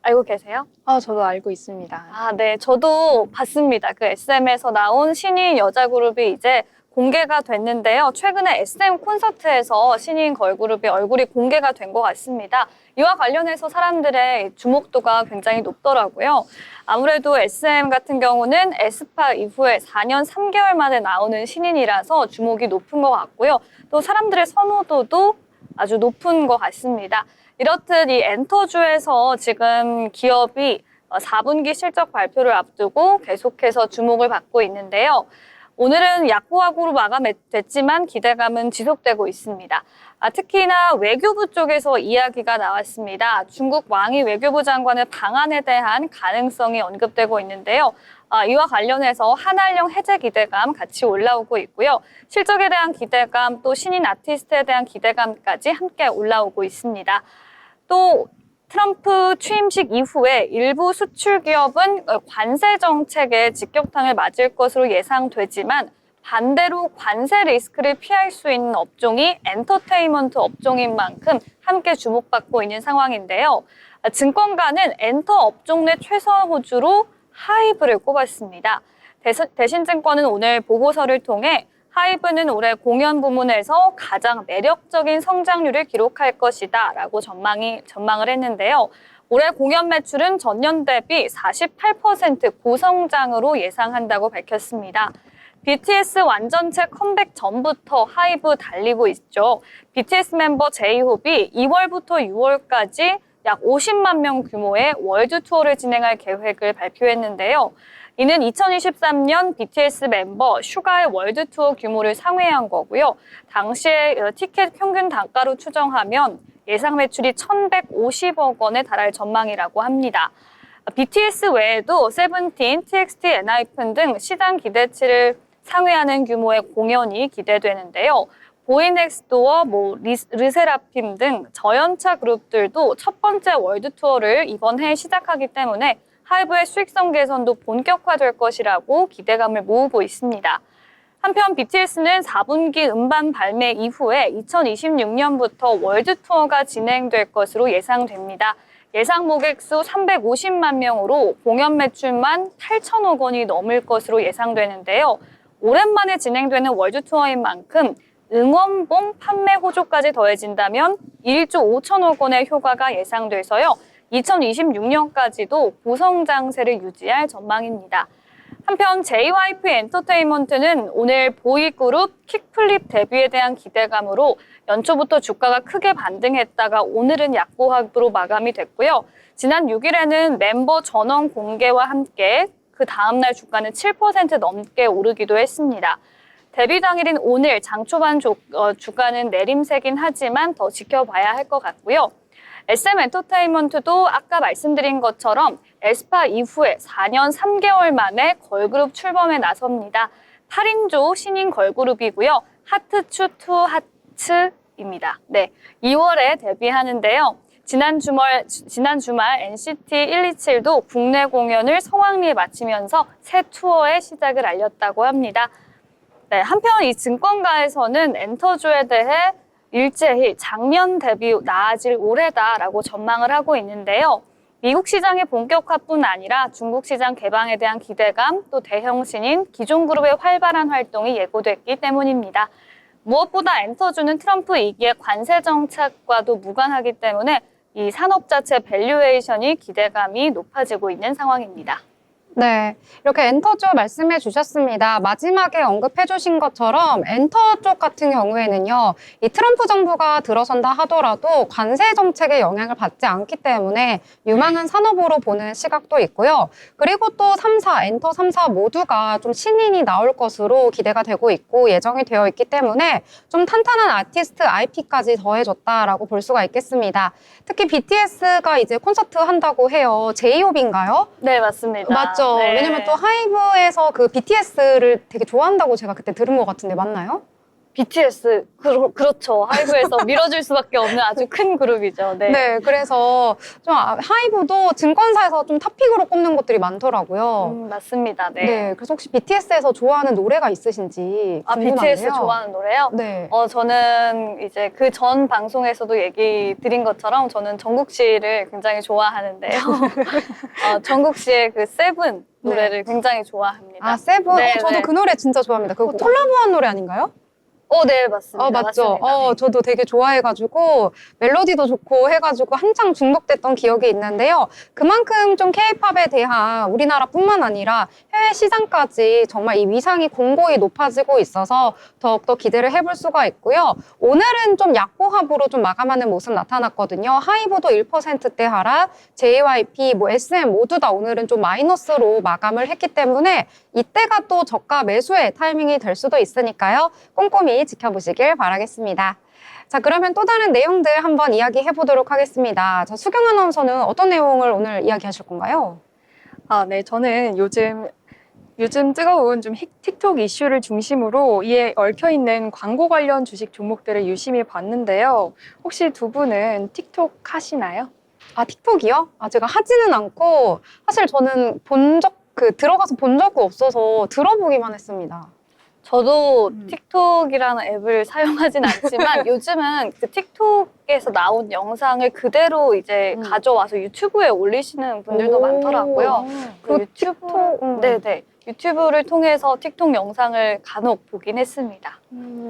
알고 계세요?
저도 알고 있습니다.
네. 저도 봤습니다. 그 SM에서 나온 신인 여자 그룹이 이제 공개가 됐는데요. 최근에 SM 콘서트에서 신인 걸그룹의 얼굴이 공개가 된 것 같습니다. 이와 관련해서 사람들의 주목도가 굉장히 높더라고요. 아무래도 SM 같은 경우는 에스파 이후에 4년 3개월 만에 나오는 신인이라서 주목이 높은 것 같고요. 또 사람들의 선호도도 아주 높은 것 같습니다. 이렇듯 이 엔터주에서 지금 기업이 4분기 실적 발표를 앞두고 계속해서 주목을 받고 있는데요. 오늘은 약보합으로 마감됐지만 기대감은 지속되고 있습니다. 특히나 외교부 쪽에서 이야기가 나왔습니다. 중국 왕이 외교부 장관의 방안에 대한 가능성이 언급되고 있는데요. 이와 관련해서 한알령 해제 기대감 같이 올라오고 있고요. 실적에 대한 기대감, 또 신인 아티스트에 대한 기대감까지 함께 올라오고 있습니다. 또 트럼프 취임식 이후에 일부 수출 기업은 관세 정책의 직격탄을 맞을 것으로 예상되지만 반대로 관세 리스크를 피할 수 있는 업종이 엔터테인먼트 업종인 만큼 함께 주목받고 있는 상황인데요. 증권가는 엔터 업종 내 최선 호주로 하이브를 꼽았습니다. 대신증권은 오늘 보고서를 통해 하이브는 올해 공연 부문에서 가장 매력적인 성장률을 기록할 것이다 라고 전망을 했는데요. 올해 공연 매출은 전년 대비 48% 고성장으로 예상한다고 밝혔습니다. BTS 완전체 컴백 전부터 하이브 달리고 있죠. BTS 멤버 제이홉이 2월부터 6월까지 약 50만 명 규모의 월드 투어를 진행할 계획을 발표했는데요. 이는 2023년 BTS 멤버 슈가의 월드 투어 규모를 상회한 거고요. 당시에 티켓 평균 단가로 추정하면 예상 매출이 1,150억 원에 달할 전망이라고 합니다. BTS 외에도 세븐틴, TXT, 엔하이픈 등 시장 기대치를 상회하는 규모의 공연이 기대되는데요. 보이넥스도어, 르세라핌 등 저연차 그룹들도 첫 번째 월드 투어를 이번 해에 시작하기 때문에 하이브의 수익성 개선도 본격화될 것이라고 기대감을 모으고 있습니다. 한편 BTS는 4분기 음반 발매 이후에 2026년부터 월드 투어가 진행될 것으로 예상됩니다. 예상 모객 수 350만 명으로 공연 매출만 8천억 원이 넘을 것으로 예상되는데요. 오랜만에 진행되는 월드 투어인 만큼 응원봉 판매 호조까지 더해진다면 1조 5천억 원의 효과가 예상돼서요. 2026년까지도 고성장세를 유지할 전망입니다. 한편 JYP 엔터테인먼트는 오늘 보이그룹 킥플립 데뷔에 대한 기대감으로 연초부터 주가가 크게 반등했다가 오늘은 약보합으로 마감이 됐고요. 지난 6일에는 멤버 전원 공개와 함께 그 다음날 주가는 7% 넘게 오르기도 했습니다. 데뷔 당일인 오늘 장초반 주가는 내림세긴 하지만 더 지켜봐야 할 것 같고요. SM 엔터테인먼트도 아까 말씀드린 것처럼 에스파 이후에 4년 3개월 만에 걸그룹 출범에 나섭니다. 8인조 신인 걸그룹이고요. 하트추 투 하츠입니다. 네, 2월에 데뷔하는데요. 지난 주말 NCT 127도 국내 공연을 성황리에 마치면서 새 투어의 시작을 알렸다고 합니다. 네, 한편 이 증권가에서는 엔터주에 대해 일제히 작년 대비 나아질 올해다라고 전망을 하고 있는데요. 미국 시장의 본격화뿐 아니라 중국 시장 개방에 대한 기대감, 또 대형 신인, 기존 그룹의 활발한 활동이 예고됐기 때문입니다. 무엇보다 엔터주는 트럼프 2기의 관세 정책과도 무관하기 때문에 이 산업 자체 밸류에이션이 기대감이 높아지고 있는 상황입니다.
네, 이렇게 엔터 쪽 말씀해 주셨습니다. 마지막에 언급해 주신 것처럼 엔터 쪽 같은 경우에는요, 이 트럼프 정부가 들어선다 하더라도 관세 정책의 영향을 받지 않기 때문에 유망한 산업으로 보는 시각도 있고요. 그리고 또 3사, 엔터 3사 모두가 좀 신인이 나올 것으로 기대가 되고 있고 예정이 되어 있기 때문에 좀 탄탄한 아티스트 IP까지 더해줬다라고 볼 수가 있겠습니다. 특히 BTS가 이제 콘서트 한다고 해요. J-Hope인가요?
네, 맞습니다.
맞죠.
네.
왜냐면 또 하이브에서 그 BTS를 되게 좋아한다고 제가 그때 들은 것 같은데 맞나요?
BTS, 그렇죠. 하이브에서 밀어줄 수밖에 없는 아주 큰 그룹이죠. 네.
네, 그래서 좀 하이브도 증권사에서 좀 탑픽으로 꼽는 것들이 많더라고요.
맞습니다. 네.
네, 그래서 혹시 BTS에서 좋아하는 노래가 있으신지
아,
궁금하네요.
BTS 좋아하는 노래요?
네.
저는 이제 그 전 방송에서도 얘기 드린 것처럼 저는 정국 씨를 굉장히 좋아하는데요. 정국 씨의 그 세븐 노래를 굉장히 좋아합니다.
아, 세븐?
네,
저도
네.
그 노래 진짜 좋아합니다. 그 콜라보한 노래 아닌가요?
네, 맞습니다.
맞죠.
맞습니다. 네.
저도 되게 좋아해가지고 멜로디도 좋고 해가지고 한창 중독됐던 기억이 있는데요. 그만큼 좀 K-팝에 대한 우리나라뿐만 아니라 해외 시장까지 정말 이 위상이 공고히 높아지고 있어서 더욱더 기대를 해볼 수가 있고요. 오늘은 좀 약보합으로 좀 마감하는 모습 나타났거든요. 하이브도 1%대 하락, JYP, SM 모두 다 오늘은 좀 마이너스로 마감을 했기 때문에 이때가 또 저가 매수의 타이밍이 될 수도 있으니까요. 꼼꼼히 지켜보시길 바라겠습니다. 자, 그러면 또 다른 내용들 한번 이야기해 보도록 하겠습니다. 자, 수경 아나운서는 어떤 내용을 오늘 이야기하실 건가요?
네, 저는 요즘 뜨거운 좀 틱톡 이슈를 중심으로 이에 얽혀있는 광고 관련 주식 종목들을 유심히 봤는데요. 혹시 두 분은 틱톡 하시나요?
아, 틱톡이요? 제가 하지는 않고 사실 저는 들어가서 본 적이 없어서 들어보기만 했습니다.
저도 틱톡이라는 앱을 사용하진 않지만 요즘은 그 틱톡에서 나온 영상을 그대로 이제 가져와서 유튜브에 올리시는 분들도 많더라고요. 그 네네. 유튜브를 통해서 틱톡 영상을 간혹 보긴 했습니다.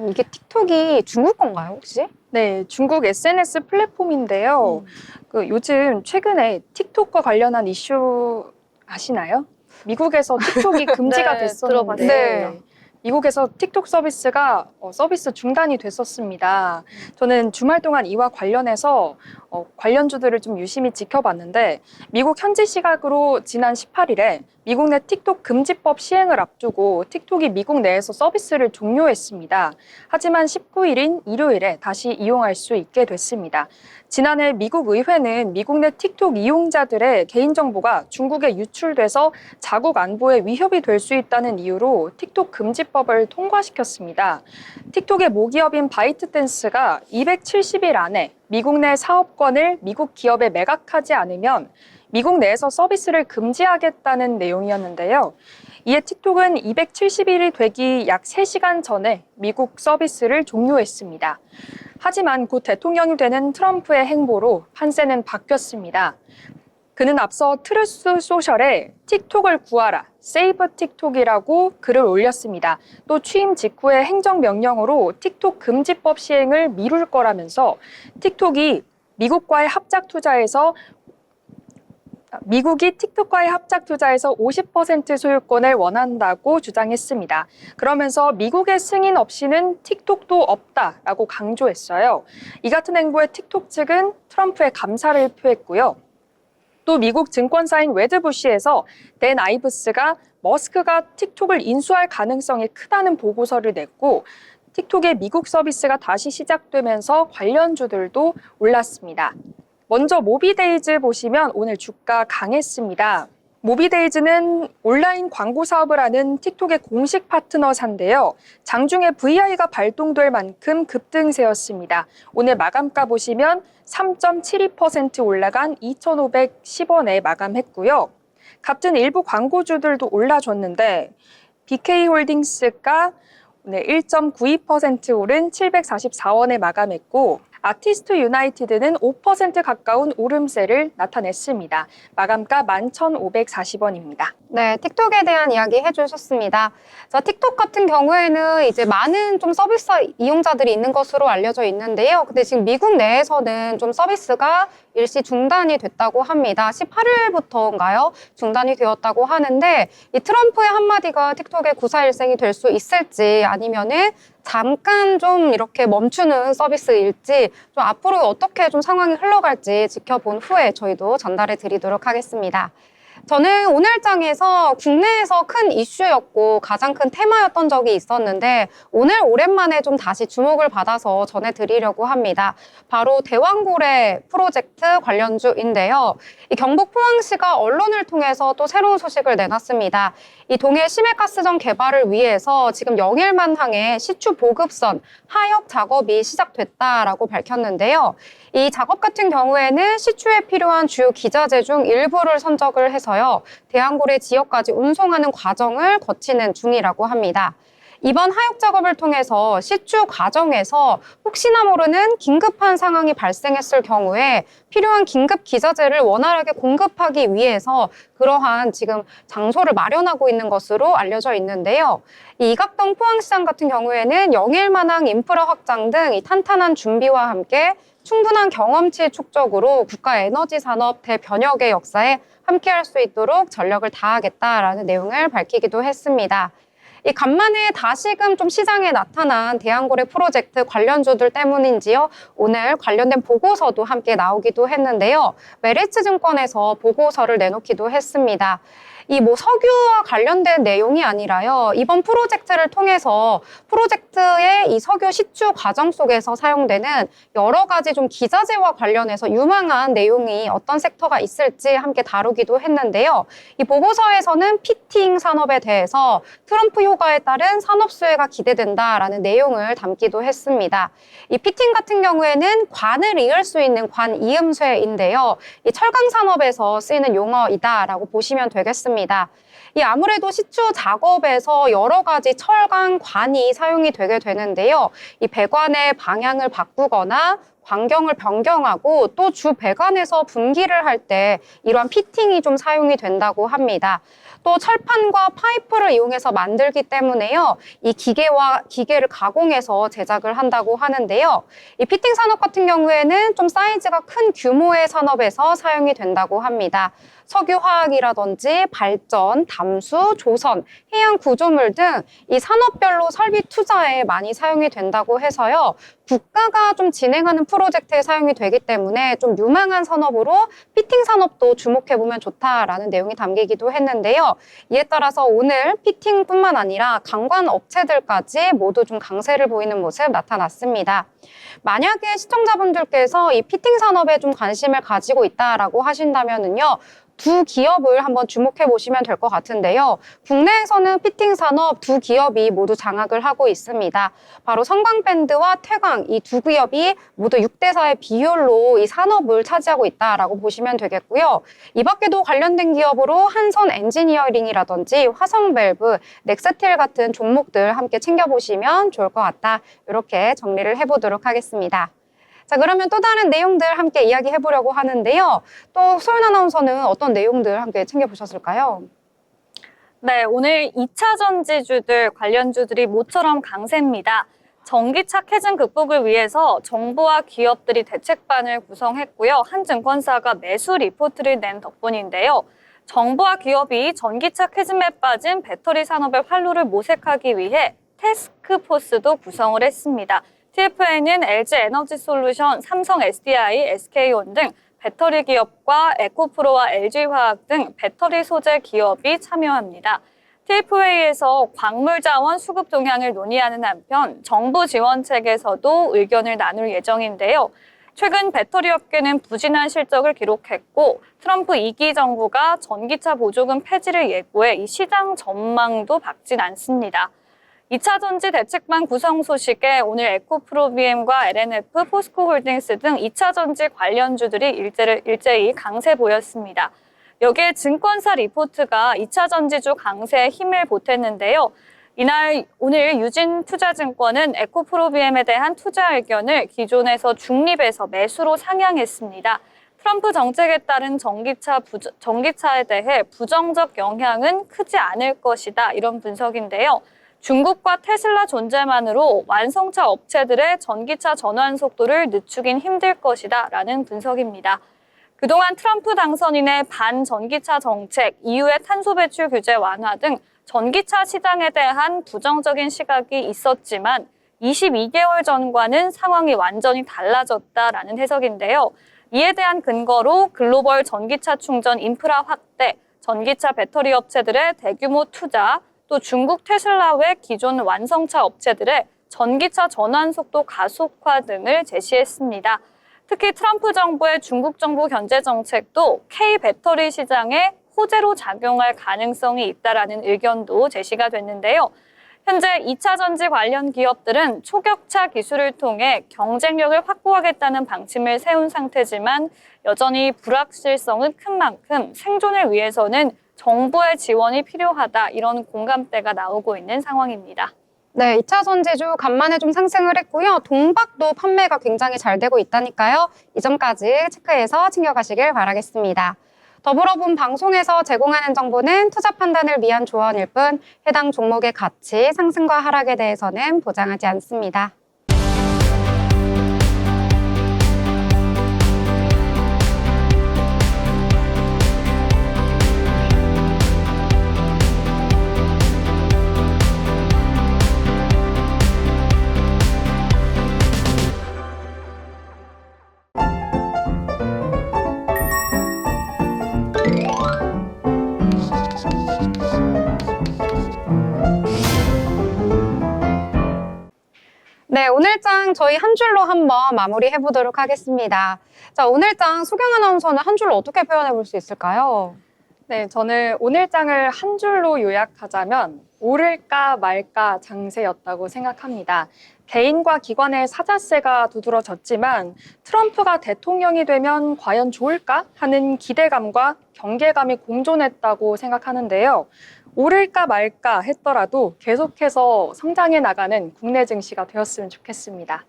이게 틱톡이 중국 건가요, 혹시?
네, 중국 SNS 플랫폼인데요. 요즘 최근에 틱톡과 관련한 이슈 아시나요? 미국에서 틱톡이 금지가
네,
됐었는데
들어봤어요.
미국에서 틱톡 서비스가 서비스 중단이 됐었습니다. 저는 주말 동안 이와 관련해서 관련주들을 좀 유심히 지켜봤는데 미국 현지 시각으로 지난 18일에 미국 내 틱톡 금지법 시행을 앞두고 틱톡이 미국 내에서 서비스를 종료했습니다. 하지만 19일인 일요일에 다시 이용할 수 있게 됐습니다. 지난해 미국 의회는 미국 내 틱톡 이용자들의 개인정보가 중국에 유출돼서 자국 안보에 위협이 될 수 있다는 이유로 틱톡 금지법을 통과시켰습니다. 틱톡의 모기업인 바이트댄스가 270일 안에 미국 내 사업권을 미국 기업에 매각하지 않으면 미국 내에서 서비스를 금지하겠다는 내용이었는데요. 이에 틱톡은 270일이 되기 약 3시간 전에 미국 서비스를 종료했습니다. 하지만 곧 대통령이 되는 트럼프의 행보로 판세는 바뀌었습니다. 그는 앞서 트루스 소셜에 틱톡을 구하라, 세이브 틱톡이라고 글을 올렸습니다. 또 취임 직후에 행정명령으로 틱톡 금지법 시행을 미룰 거라면서 틱톡이 미국이 틱톡과의 합작 투자에서 50% 소유권을 원한다고 주장했습니다. 그러면서 미국의 승인 없이는 틱톡도 없다라고 강조했어요. 이 같은 행보에 틱톡 측은 트럼프의 감사를 표했고요. 또 미국 증권사인 웨드부시에서 댄 아이브스가 머스크가 틱톡을 인수할 가능성이 크다는 보고서를 냈고 틱톡의 미국 서비스가 다시 시작되면서 관련주들도 올랐습니다. 먼저 모비데이즈 보시면 오늘 주가 강했습니다. 모비데이즈는 온라인 광고 사업을 하는 틱톡의 공식 파트너사인데요. 장중에 VI가 발동될 만큼 급등세였습니다. 오늘 마감가 보시면 3.72% 올라간 2,510원에 마감했고요. 같은 일부 광고주들도 올라줬는데 BK홀딩스가 오늘 1.92% 오른 744원에 마감했고 아티스트 유나이티드는 5% 가까운 오름세를 나타냈습니다. 마감가 11,540원입니다.
네, 틱톡에 대한 이야기 해주셨습니다. 자, 틱톡 같은 경우에는 이제 많은 좀 서비스 이용자들이 있는 것으로 알려져 있는데요. 근데 지금 미국 내에서는 좀 서비스가 일시 중단이 됐다고 합니다. 18일부터인가요? 중단이 되었다고 하는데 이 트럼프의 한마디가 틱톡의 구사일생이 될 수 있을지 아니면은 잠깐 좀 이렇게 멈추는 서비스일지 좀 앞으로 어떻게 좀 상황이 흘러갈지 지켜본 후에 저희도 전달해 드리도록 하겠습니다. 저는 오늘 장에서 국내에서 큰 이슈였고 가장 큰 테마였던 적이 있었는데 오늘 오랜만에 좀 다시 주목을 받아서 전해드리려고 합니다. 바로 대왕고래 프로젝트 관련주인데요. 이 경북 포항시가 언론을 통해서 또 새로운 소식을 내놨습니다. 이 동해 심해가스전 개발을 위해서 지금 영일만항에 시추 보급선 하역 작업이 시작됐다라고 밝혔는데요. 이 작업 같은 경우에는 시추에 필요한 주요 기자재 중 일부를 선적을 해서요. 대왕고래 지역까지 운송하는 과정을 거치는 중이라고 합니다. 이번 하역 작업을 통해서 시추 과정에서 혹시나 모르는 긴급한 상황이 발생했을 경우에 필요한 긴급 기자재를 원활하게 공급하기 위해서 그러한 지금 장소를 마련하고 있는 것으로 알려져 있는데요. 이 이각동 포항시장 같은 경우에는 영일만항 인프라 확장 등 이 탄탄한 준비와 함께 충분한 경험치 축적으로 국가 에너지 산업 대변혁의 역사에 함께할 수 있도록 전력을 다하겠다라는 내용을 밝히기도 했습니다. 이 간만에 다시금 좀 시장에 나타난 대왕고래 프로젝트 관련주들 때문인지요. 오늘 관련된 보고서도 함께 나오기도 했는데요. 메리츠증권에서 보고서를 내놓기도 했습니다. 이 석유와 관련된 내용이 아니라요. 이번 프로젝트를 통해서 프로젝트의 이 석유 시추 과정 속에서 사용되는 여러 가지 좀 기자재와 관련해서 유망한 내용이 어떤 섹터가 있을지 함께 다루기도 했는데요. 이 보고서에서는 피팅 산업에 대해서 트럼프 효과에 따른 산업 수혜가 기대된다라는 내용을 담기도 했습니다. 이 피팅 같은 경우에는 관을 이을 수 있는 관 이음쇠인데요. 이 철강 산업에서 쓰이는 용어이다라고 보시면 되겠습니다. 이 아무래도 시추 작업에서 여러 가지 철강 관이 사용이 되게 되는데요. 이 배관의 방향을 바꾸거나 광경을 변경하고 또 주 배관에서 분기를 할 때 이러한 피팅이 좀 사용이 된다고 합니다. 또 철판과 파이프를 이용해서 만들기 때문에요. 이 기계를 가공해서 제작을 한다고 하는데요. 이 피팅 산업 같은 경우에는 좀 사이즈가 큰 규모의 산업에서 사용이 된다고 합니다. 석유화학이라든지 발전, 담수, 조선, 해양 구조물 등 이 산업별로 설비 투자에 많이 사용이 된다고 해서요. 국가가 좀 진행하는 프로젝트에 사용이 되기 때문에 좀 유망한 산업으로 피팅 산업도 주목해보면 좋다라는 내용이 담기기도 했는데요. 이에 따라서 오늘 피팅뿐만 아니라 강관 업체들까지 모두 좀 강세를 보이는 모습 나타났습니다. 만약에 시청자분들께서 이 피팅 산업에 좀 관심을 가지고 있다라고 하신다면은요. 두 기업을 한번 주목해 보시면 될 것 같은데요. 국내에서는 피팅 산업 두 기업이 모두 장악을 하고 있습니다. 바로 성광밴드와 태광 이 두 기업이 모두 6대4의 비율로 이 산업을 차지하고 있다라고 보시면 되겠고요. 이 밖에도 관련된 기업으로 한선 엔지니어링이라든지 화성밸브, 넥스틸 같은 종목들 함께 챙겨보시면 좋을 것 같다. 이렇게 정리를 해보도록 하겠습니다. 자, 그러면 또 다른 내용들 함께 이야기해 보려고 하는데요. 또 소연 아나운서는 어떤 내용들 함께 챙겨보셨을까요?
네, 오늘 2차 전지주들 관련주들이 모처럼 강세입니다. 전기차 캐즘 극복을 위해서 정부와 기업들이 대책반을 구성했고요. 한 증권사가 매수 리포트를 낸 덕분인데요. 정부와 기업이 전기차 캐즘에 빠진 배터리 산업의 활로를 모색하기 위해 태스크포스도 구성을 했습니다. TF에는 LG 에너지 솔루션, 삼성 SDI, SK온 등 배터리 기업과 에코프로와 LG화학 등 배터리 소재 기업이 참여합니다. TF회의에서 광물 자원 수급 동향을 논의하는 한편 정부 지원책에서도 의견을 나눌 예정인데요. 최근 배터리 업계는 부진한 실적을 기록했고 트럼프 2기 정부가 전기차 보조금 폐지를 예고해 이 시장 전망도 밝진 않습니다. 2차 전지 대책반 구성 소식에 오늘 에코프로비엠과 LNF, 포스코홀딩스 등 2차 전지 관련주들이 일제히 강세 보였습니다. 여기에 증권사 리포트가 2차 전지주 강세에 힘을 보탰는데요. 오늘 유진투자증권은 에코프로비엠에 대한 투자 의견을 기존에서 중립에서 매수로 상향했습니다. 트럼프 정책에 따른 전기차에 대해 부정적 영향은 크지 않을 것이다. 이런 분석인데요. 중국과 테슬라 존재만으로 완성차 업체들의 전기차 전환 속도를 늦추긴 힘들 것이다. 라는 분석입니다. 그동안 트럼프 당선인의 반전기차 정책, 이후의 탄소 배출 규제 완화 등 전기차 시장에 대한 부정적인 시각이 있었지만 22개월 전과는 상황이 완전히 달라졌다라는 해석인데요. 이에 대한 근거로 글로벌 전기차 충전 인프라 확대, 전기차 배터리 업체들의 대규모 투자, 또 중국 테슬라 외 기존 완성차 업체들의 전기차 전환 속도 가속화 등을 제시했습니다. 특히 트럼프 정부의 중국 정부 견제 정책도 K 배터리 시장에 호재로 작용할 가능성이 있다라는 의견도 제시가 됐는데요. 현재 2차 전지 관련 기업들은 초격차 기술을 통해 경쟁력을 확보하겠다는 방침을 세운 상태지만 여전히 불확실성은 큰 만큼 생존을 위해서는 정부의 지원이 필요하다, 이런 공감대가 나오고 있는 상황입니다.
네, 2차 전지주 간만에 좀 상승을 했고요. 동박도 판매가 굉장히 잘 되고 있다니까요. 이 점까지 체크해서 챙겨가시길 바라겠습니다. 더불어 본 방송에서 제공하는 정보는 투자 판단을 위한 조언일 뿐 해당 종목의 가치, 상승과 하락에 대해서는 보장하지 않습니다. 네, 오늘장 저희 한 줄로 한번 마무리해 보도록 하겠습니다. 자, 오늘장 소경 아나운서는 한 줄로 어떻게 표현해 볼 수 있을까요?
네, 저는 오늘장을 한 줄로 요약하자면 오를까 말까 장세였다고 생각합니다. 개인과 기관의 사자세가 두드러졌지만 트럼프가 대통령이 되면 과연 좋을까 하는 기대감과 경계감이 공존했다고 생각하는데요. 오를까 말까 했더라도 계속해서 성장해 나가는 국내 증시가 되었으면 좋겠습니다.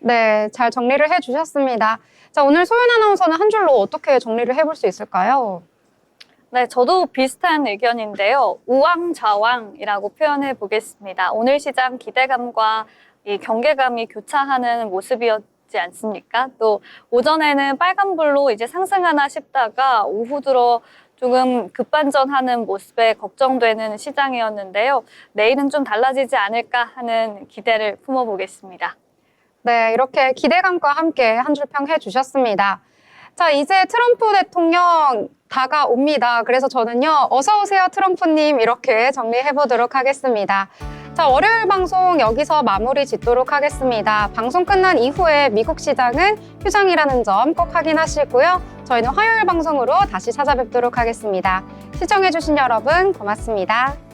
네, 잘 정리를 해주셨습니다. 자, 오늘 소연 아나운서는 한 줄로 어떻게 정리를 해볼 수 있을까요?
네, 저도 비슷한 의견인데요. 우왕좌왕이라고 표현해 보겠습니다. 오늘 시장 기대감과 이 경계감이 교차하는 모습이었지 않습니까? 또 오전에는 빨간불로 이제 상승하나 싶다가 오후 들어 조금 급반전하는 모습에 걱정되는 시장이었는데요. 내일은 좀 달라지지 않을까 하는 기대를 품어보겠습니다.
네, 이렇게 기대감과 함께 한 줄 평 해주셨습니다. 자, 이제 트럼프 대통령 다가옵니다. 그래서 저는요, 어서오세요 트럼프님 이렇게 정리해보도록 하겠습니다. 자, 월요일 방송 여기서 마무리 짓도록 하겠습니다. 방송 끝난 이후에 미국 시장은 휴장이라는 점 꼭 확인하시고요. 저희는 화요일 방송으로 다시 찾아뵙도록 하겠습니다. 시청해주신 여러분 고맙습니다.